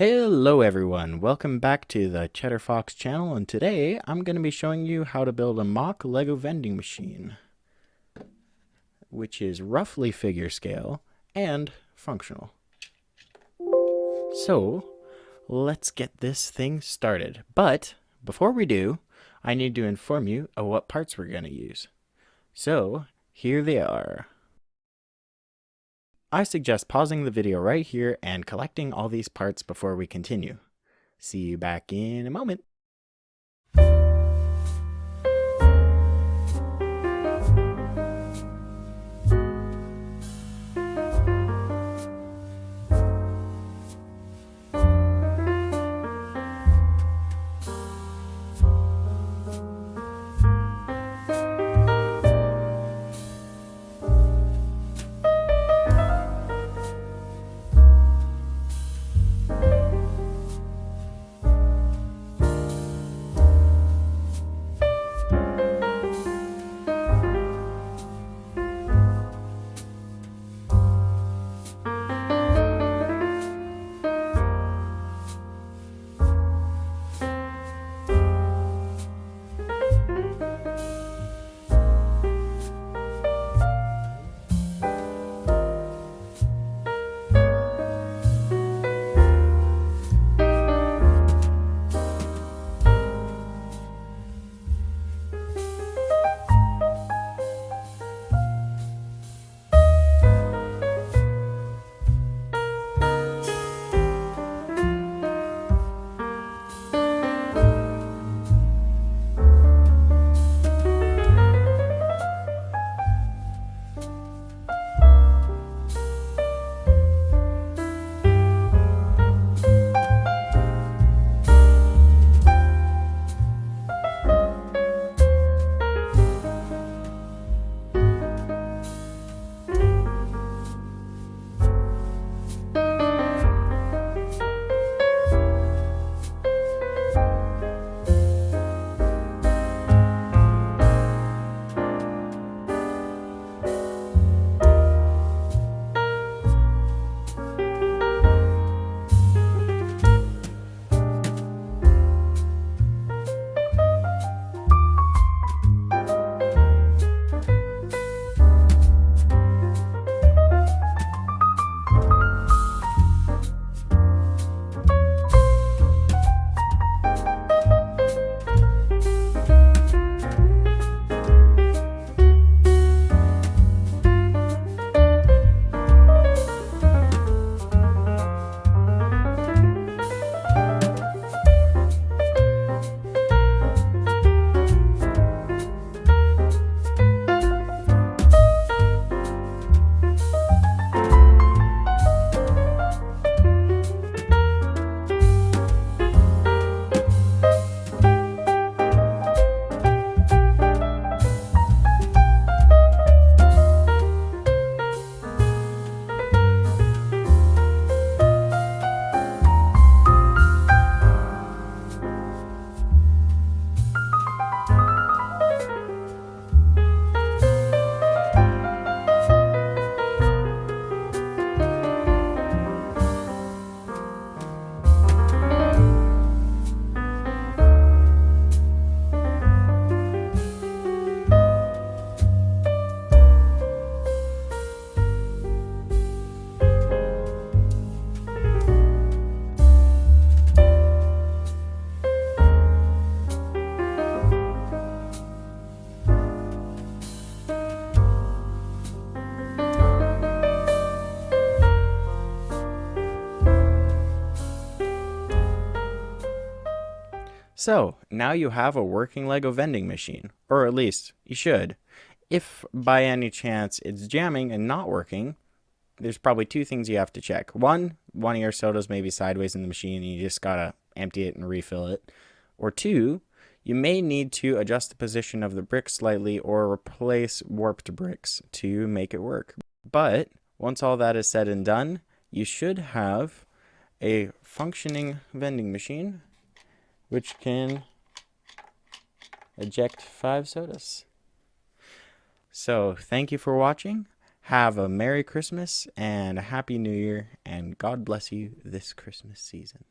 Hello everyone, welcome back to the Cheddar Fox channel, and today I'm going to be showing you how to build a mock Lego vending machine, which is roughly figure scale and functional. So let's get this thing started, but before we do, I need to inform you of what parts we're going to use. So here they are. I suggest pausing the video right here and collecting all these parts before we continue. See you back in a moment. So, now you have a working Lego vending machine, or at least you should. If by any chance it's jamming and not working, there's probably two things you have to check. One of your sodas may be sideways in the machine and you just gotta empty it and refill it. Or two, you may need to adjust the position of the brick slightly or replace warped bricks to make it work. But once all that is said and done, you should have a functioning vending machine which can eject 5 sodas. So thank you for watching. Have a Merry Christmas and a Happy New Year, and God bless you this Christmas season.